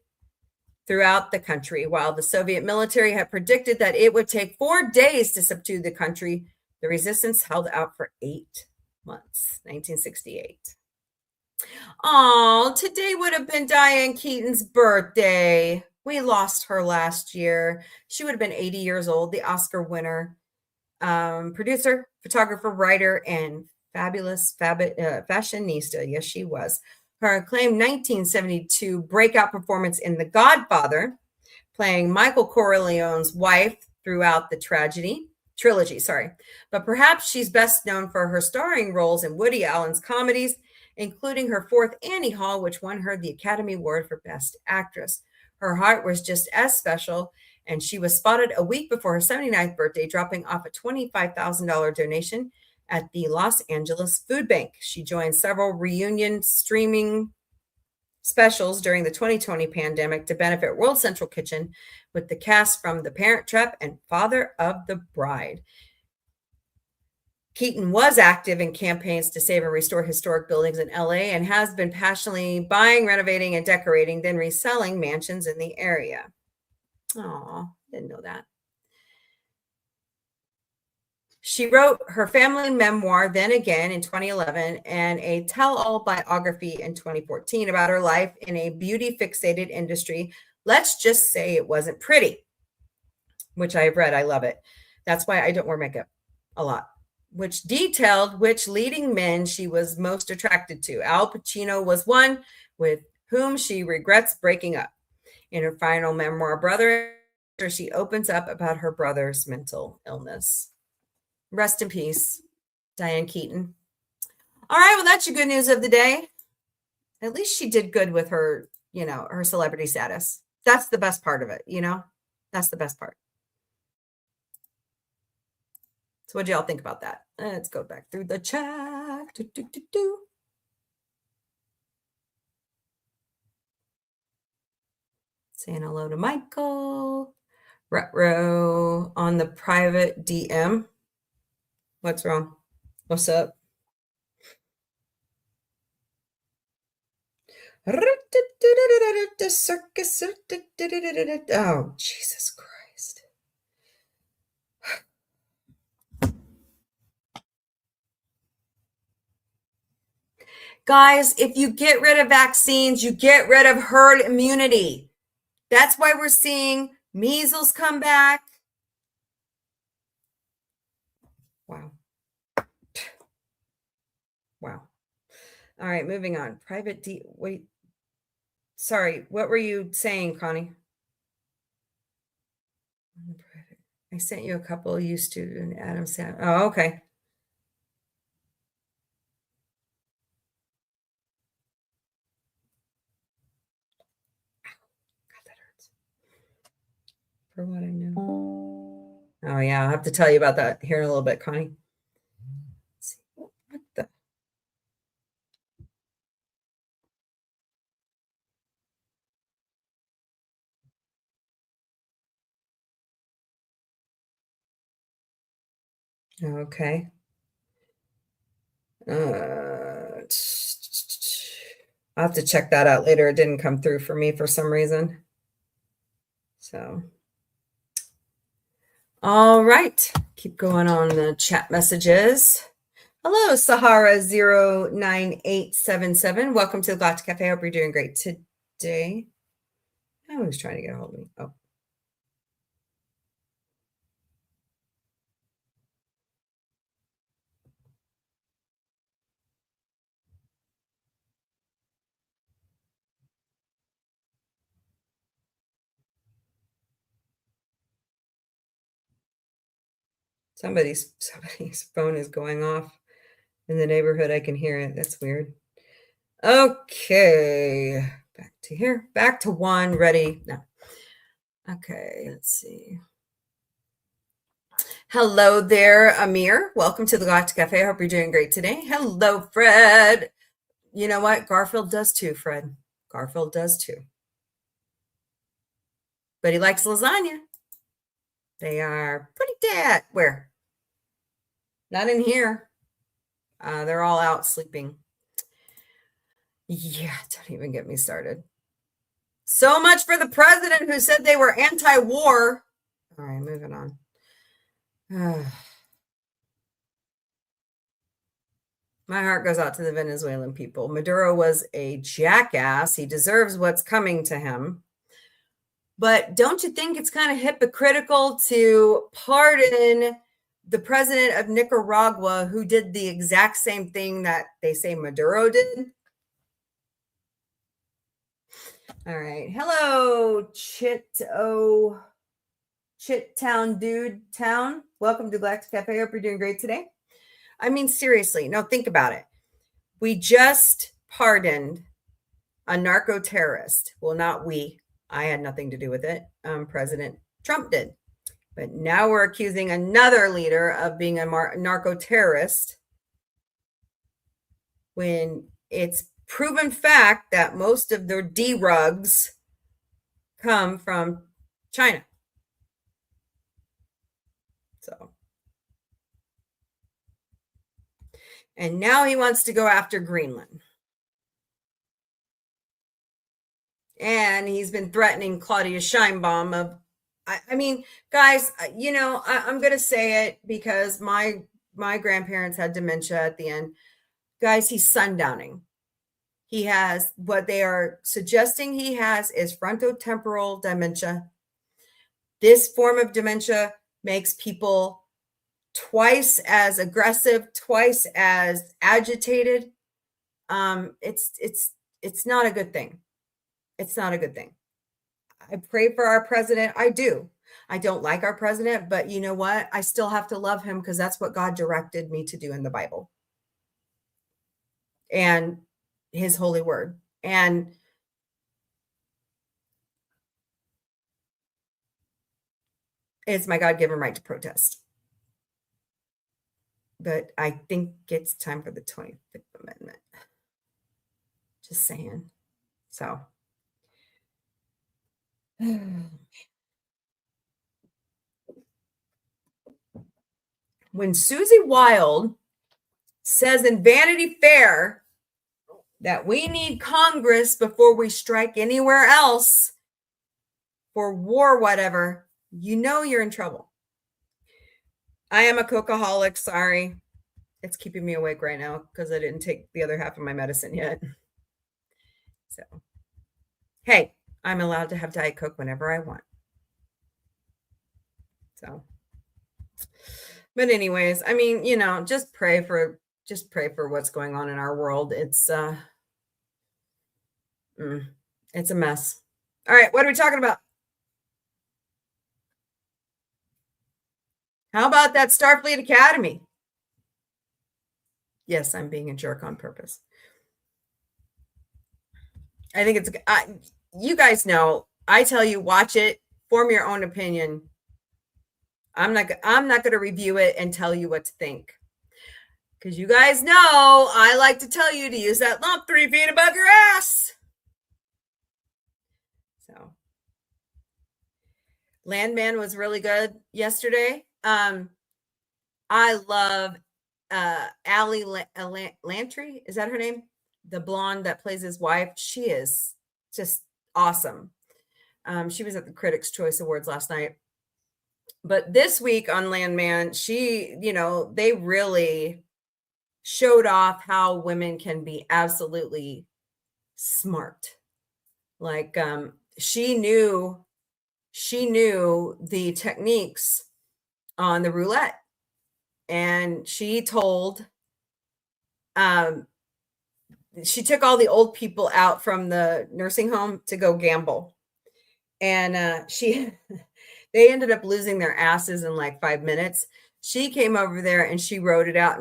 throughout the country. While the Soviet military had predicted that it would take 4 days to subdue the country, the resistance held out for 8 months. 1968. Oh, today would have been Diane Keaton's birthday. We lost her last year. She would have been 80 years old, the Oscar winner, producer, photographer, writer, and fabulous fashionista. Yes, she was. Her acclaimed 1972 breakout performance in The Godfather, playing Michael Corleone's wife throughout the trilogy. But perhaps she's best known for her starring roles in Woody Allen's comedies, including her fourth Annie Hall, which won her the Academy Award for Best Actress. Her heart was just as special, and she was spotted a week before her 79th birthday, dropping off a $25,000 donation at the Los Angeles Food Bank. She joined several reunion streaming specials during the 2020 pandemic to benefit World Central Kitchen with the cast from The Parent Trap and Father of the Bride. Keaton was active in campaigns to save and restore historic buildings in LA and has been passionately buying, renovating, and decorating, then reselling mansions in the area. Oh, didn't know that. She wrote her family memoir, Then Again, in 2011, and a tell-all biography in 2014 about her life in a beauty-fixated industry. Let's just say it wasn't pretty, which I've read. I love it. That's why I don't wear makeup a lot. Which detailed which leading men she was most attracted to. Al Pacino was one with whom she regrets breaking up. In her final memoir, Brother, she opens up about her brother's mental illness. Rest in peace, Diane Keaton. All right, well, that's your good news of the day. At least she did good with her, her celebrity status. That's the best part of it, That's the best part. So what do y'all think about that? Let's go back through the chat. Saying hello to Michael. Retro on the private DM. What's wrong? What's up? Circus. Oh, Jesus Christ. Guys, if you get rid of vaccines, you get rid of herd immunity. That's why we're seeing measles come back. Wow. Wow. All right, moving on. Wait. Sorry, what were you saying, Connie? I sent you a couple used to an Adam Sandler. Oh, okay. God, that hurts. For what I know. Oh, yeah, I'll have to tell you about that here in a little bit, Connie. Let's see. What the? Okay. I'll have to check that out later. It didn't come through for me for some reason. So, all right. Keep going on the chat messages. Hello, Sahara09877. Welcome to the Galactic Cafe. I hope you're doing great today. I was trying to get a hold of me. Oh. Somebody's phone is going off in the neighborhood. I can hear it. That's weird. Okay. Back to here. Back to one. Ready. No. Okay. Let's see. Hello there, Amir. Welcome to the Galactic Cafe. I hope you're doing great today. Hello, Fred. You know what? Garfield does too, Fred. Garfield does too. But he likes lasagna. They are pretty dead. Where? Not in here. They're all out sleeping. Yeah, don't even get me started. So much for the president who said they were anti-war. All right, moving on. My heart goes out to the Venezuelan people. Maduro was a jackass. He deserves what's coming to him. But don't you think it's kind of hypocritical to pardon the president of Nicaragua who did the exact same thing that they say Maduro did? All right. Hello, Chit Town Dude Town. Welcome to Galactic Cafe. Hope you're doing great today. I mean, seriously, no, think about it. We just pardoned a narco terrorist. Well, not we. I had nothing to do with it. President Trump did. But now we're accusing another leader of being a narco terrorist when it's proven fact that most of their drugs come from China. So, and now he wants to go after Greenland. And he's been threatening Claudia Sheinbaum of, I mean, guys, you know, I'm going to say it because my grandparents had dementia at the end. Guys, he's sundowning. He has, what they are suggesting he has is frontotemporal dementia. This form of dementia makes people twice as aggressive, twice as agitated. It's not a good thing. It's not a good thing. I pray for our president. I do. I don't like our president, but you know what? I still have to love him because that's what God directed me to do in the Bible and his holy word. And it's my God-given right to protest. But I think it's time for the 25th Amendment. Just saying. So. When Susie Wild says in Vanity Fair that we need Congress before we strike anywhere else for war, whatever, you know you're in trouble. I am a cocaaholic. Sorry. It's keeping me awake right now because I didn't take the other half of my medicine yet. So, hey, I'm allowed to have Diet Coke whenever I want. So, but anyways, I mean, you know, just pray for what's going on in our world. It's a mess. All right, what are we talking about? How about that Starfleet Academy? Yes, I'm being a jerk on purpose. I think it's, you guys know, I tell you, watch it, form your own opinion. I'm not going to review it and tell you what to think. Because you guys know, I like to tell you to use that lump 3 feet above your ass. So, Landman was really good yesterday. I love Allie Lantry. Is that her name? The blonde that plays his wife. She is just awesome. She was at the Critics' Choice Awards last night. But this week on Landman, she, you know, they really showed off how women can be absolutely smart. Like she knew the techniques on the roulette. And she told, she took all the old people out from the nursing home to go gamble. And they ended up losing their asses in like 5 minutes. She came over there and she wrote it out.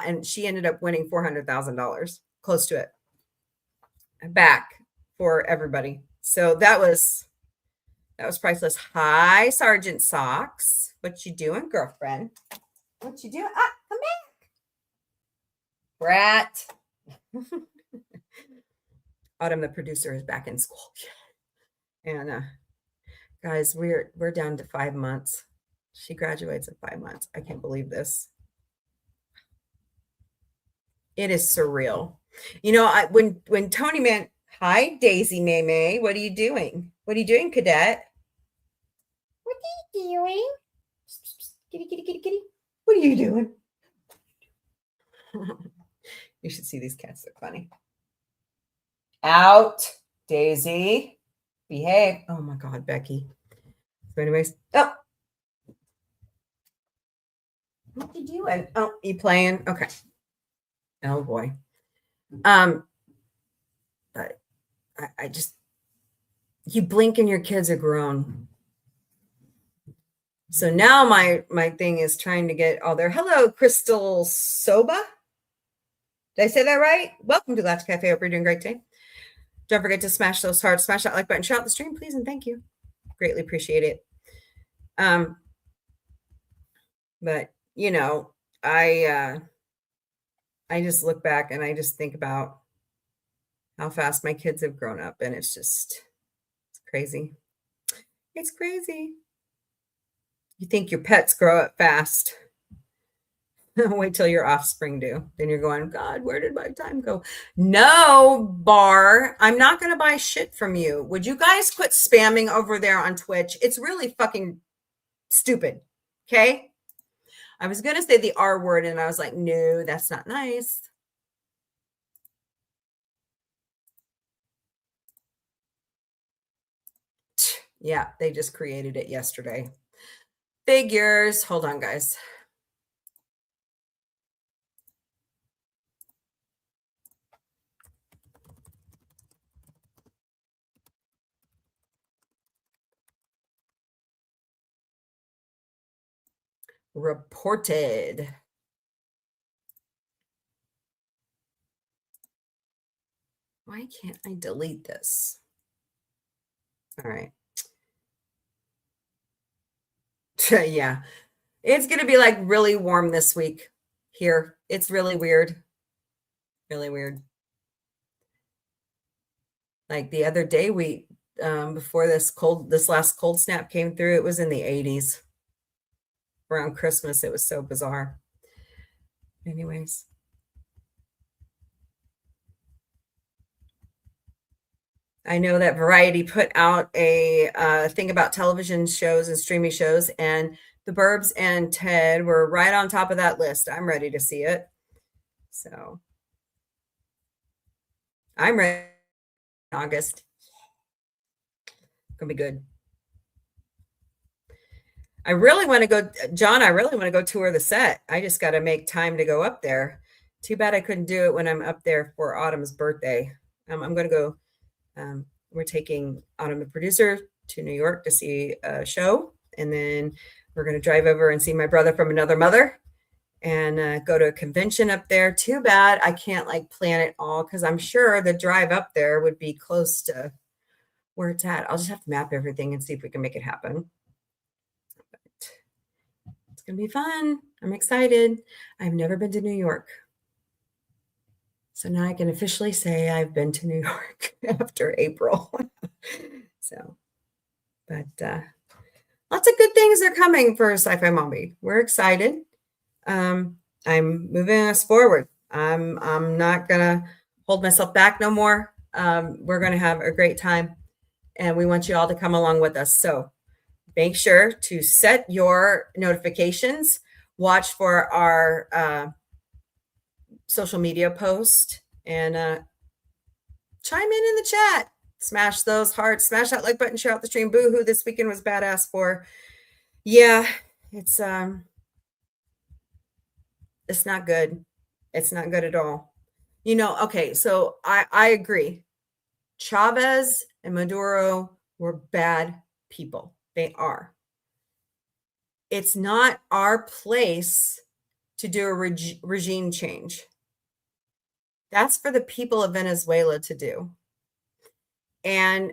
And she ended up winning $400,000, close to it, back for everybody. So that was That was priceless. Hi, Sergeant Socks. What you doing, girlfriend? What you doing? Ah, come back. Brat. Autumn, the producer, is back in school. And guys, we're down to 5 months. She graduates in 5 months. I can't believe this. It is surreal. You know, when Tony meant, hi, Daisy May May, what are you doing? What are you doing, cadet? What are you doing? Kitty, kitty, kitty, kitty. What are you doing? You should see these cats. They're funny. Out, Daisy. Behave. Oh my God, Becky. So anyways, oh. What you doing? Oh, you playing? Okay. Oh boy. But I just, you blink and your kids are grown. So now my thing is trying to get all their, hello, Crystal Soba. Did I say that right? Welcome to Galactic Cafe. Hope you're doing great today. Don't forget to smash those hearts, smash that like button, share out the stream, please, and thank you. Greatly appreciate it. But you know, I just look back and I just think about how fast my kids have grown up, and it's crazy. It's crazy. You think your pets grow up fast. Wait till your offspring do. Then you're going, God, where did my time go? No, Bar, I'm not going to buy shit from you. Would you guys quit spamming over there on Twitch? It's really fucking stupid. Okay? I was going to say the R word, and I was like, no, that's not nice. Yeah, they just created it yesterday. Figures. Hold on, guys. Reported. Why can't I delete this? All right. Yeah. It's going to be like really warm this week here. It's really weird. Really weird. Like the other day, before this last cold snap came through, it was in the 80s. Around Christmas, it was so bizarre. Anyways. I know that Variety put out a thing about television shows and streaming shows, and The Burbs and Ted were right on top of that list. I'm ready to see it. So I'm ready in August. Gonna be good. I really want to go, John, I really want to go tour the set. I just got to make time to go up there. Too bad I couldn't do it when I'm up there for Autumn's birthday. I'm going to go. We're taking Autumn, the producer, to New York to see a show. And then we're going to drive over and see my brother from another mother and go to a convention up there. Too bad I can't like plan it all, because I'm sure the drive up there would be close to where it's at. I'll just have to map everything and see if we can make it happen. It's going to be fun. I'm excited. I've never been to New York. So now I can officially say I've been to New York after April. So, but lots of good things are coming for Sci-Fi Mombie. We're excited. I'm moving us forward. I'm not gonna hold myself back no more. We're gonna have a great time, and we want you all to come along with us. So make sure to set your notifications. Watch for our social media post, and chime in the chat. Smash those hearts, smash that like button, share out the stream. Boohoo, this weekend was badass for. Yeah, it's not good. It's not good at all. You know, okay, so I agree. Chavez and Maduro were bad people. They are. It's not our place to do a regime change. That's for the people of Venezuela to do. And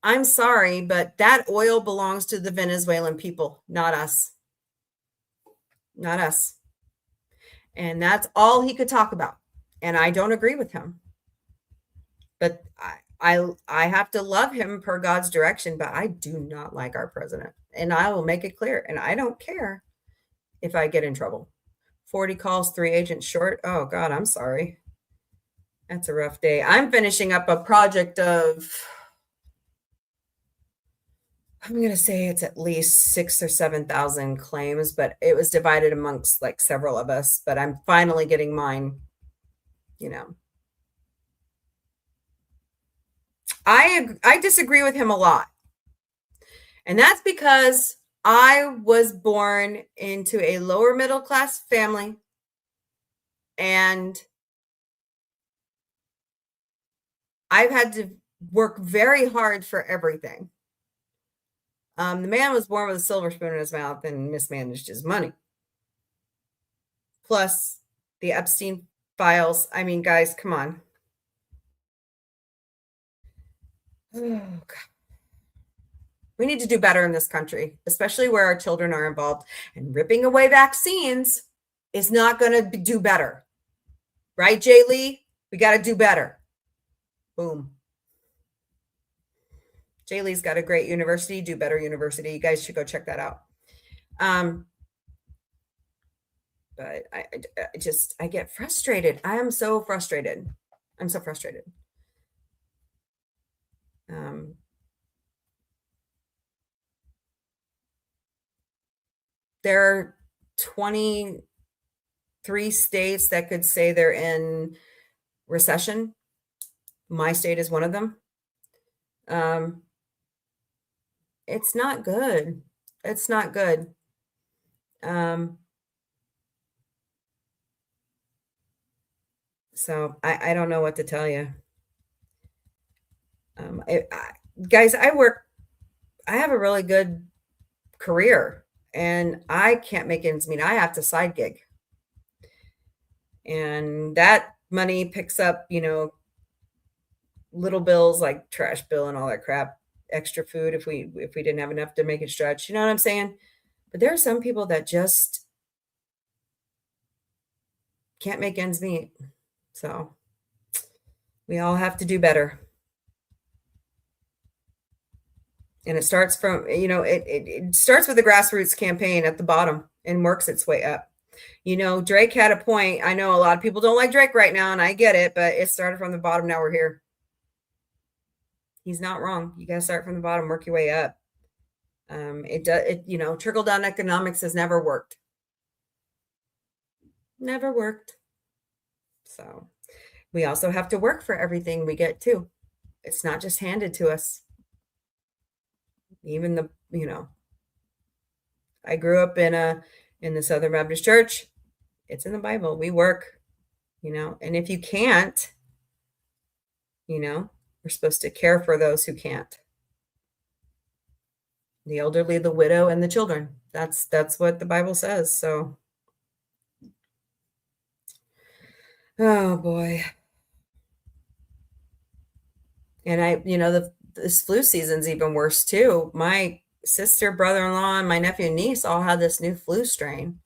I'm sorry, but that oil belongs to the Venezuelan people, not us. Not us. And that's all he could talk about. And I don't agree with him. But I have to love him per God's direction, but I do not like our president. And I will make it clear. And I don't care if I get in trouble. 40 calls, 3 agents short. Oh God, I'm sorry. That's a rough day. I'm finishing up a project of, I'm going to say it's at least 6,000 or 7,000 claims, but it was divided amongst like several of us, but I'm finally getting mine, you know. I disagree with him a lot. And that's because I was born into a lower middle class family, and I've had to work very hard for everything. The man was born with a silver spoon in his mouth and mismanaged his money. Plus the Epstein files. I mean, guys, come on. Oh, God. We need to do better in this country, especially where our children are involved. And ripping away vaccines is not going to do better. Right, Jay Lee? We got to do better. Boom. Jay Lee's got a great university, Do Better University. You guys should go check that out. But I get frustrated. I am so frustrated. I'm so frustrated. There are 23 states that could say they're in recession. My state is one of them. It's not good. It's not good. So I don't know what to tell you. Guys, I have a really good career, and I can't make ends meet. I have to side gig. And that money picks up, you know, little bills like trash bill and all that crap, extra food if we didn't have enough to make it stretch. You know what I'm saying? But there are some people that just can't make ends meet. So we all have to do better. And it starts from, you know, it starts with the grassroots campaign at the bottom and works its way up. You know, Drake had a point. I know a lot of people don't like Drake right now, and I get it, but it started from the bottom. Now we're here. He's not wrong. You got to start from the bottom, work your way up. You know, trickle down economics has never worked. Never worked. So we also have to work for everything we get too. It's not just handed to us. Even you know, I grew up in the Southern Baptist Church. It's in the Bible. We work, you know, and if you can't, you know, we're supposed to care for those who can't. The elderly, the widow, and the children. That's what the Bible says. So, oh boy. And you know, this flu season's even worse too. My sister, brother-in-law, and my nephew and niece all had this new flu strain.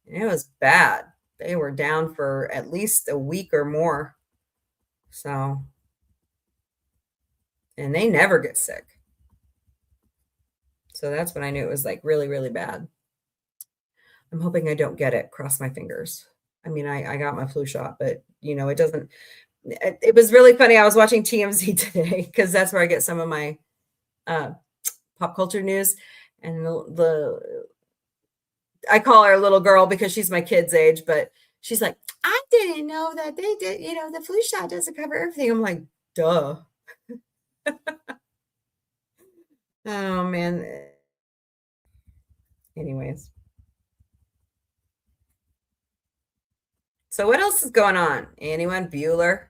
And it was bad. They were down for at least a week or more. So, and they never get sick. So that's when I knew it was like really, really bad. I'm hoping I don't get it. Cross my fingers. I mean, I got my flu shot, but you know, it was really funny. I was watching TMZ today because that's where I get some of my pop culture news. And I call her a little girl because she's my kid's age, but she's like, I didn't know that they did, you know, the flu shot doesn't cover everything. I'm like, duh. Oh man. Anyways. So what else is going on? Anyone? Bueller?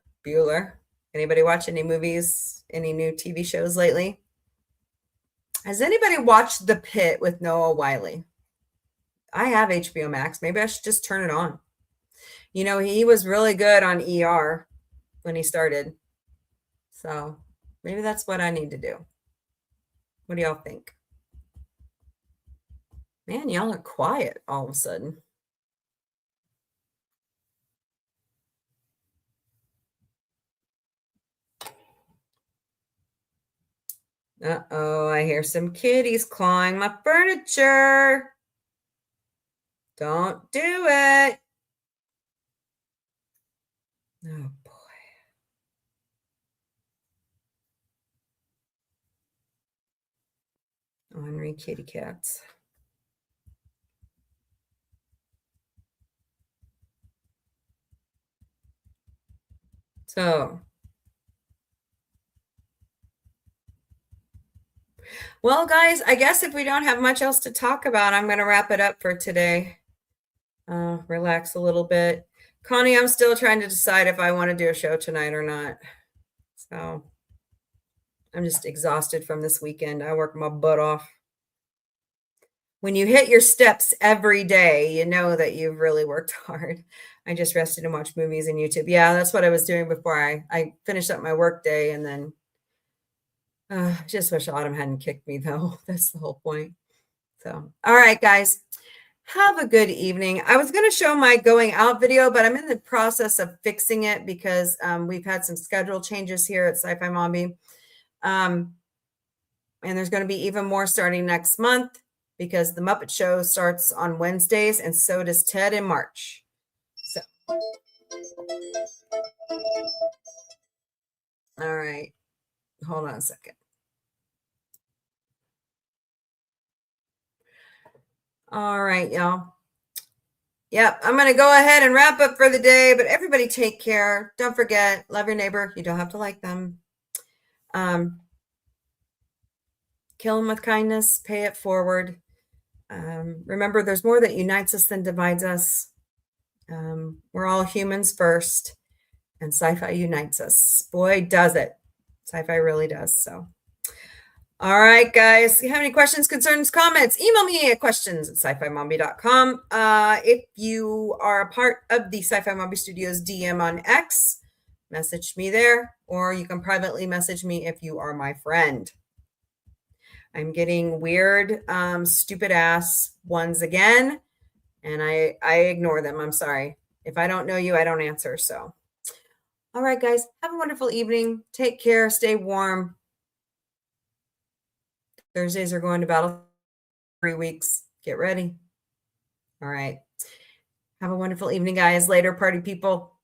Anybody watch any movies, any new TV shows lately? Has anybody watched The Pit with Noah Wyle? I have HBO Max. Maybe I should just turn it on. You know, he was really good on ER when he started. So maybe that's what I need to do. What do y'all think? Man, y'all are quiet all of a sudden. Uh-oh, I hear some kitties clawing my furniture. Don't do it. Oh, boy. Ornery kitty cats. So, well, guys, I guess if we don't have much else to talk about, I'm going to wrap it up for today. Relax a little bit. Connie, I'm still trying to decide if I want to do a show tonight or not. So, I'm just exhausted from this weekend. I worked my butt off. When you hit your steps every day, you know that you've really worked hard. I just rested and watched movies and YouTube. Yeah, that's what I was doing before I finished up my work day. And then just wish Autumn hadn't kicked me, though. That's the whole point. So, all right, guys, have a good evening. I was going to show my going out video, but I'm in the process of fixing it because we've had some schedule changes here at Sci-Fi Mombie. And there's going to be even more starting next month, because the Muppet Show starts on Wednesdays, and so does Ted in March. So, all right, hold on a second. All right, y'all. Yep, I'm going to go ahead and wrap up for the day, but everybody take care. Don't forget, love your neighbor. You don't have to like them. Kill them with kindness, pay it forward. Remember, there's more that unites us than divides us. We're all humans first, and sci-fi unites us. Boy, does it. Sci-fi really does. So, all right, guys. If you have any questions, concerns, comments, email me at questions@sci-fi-mombie.com. If you are a part of the Sci-Fi Mombie Studios DM on X, message me there, or you can privately message me if you are my friend. I'm getting weird, stupid ass ones again, and I ignore them. I'm sorry. If I don't know you, I don't answer. So, all right, guys, have a wonderful evening. Take care. Stay warm. Thursdays are going to battle 3 weeks. Get ready. All right. Have a wonderful evening, guys. Later, party people.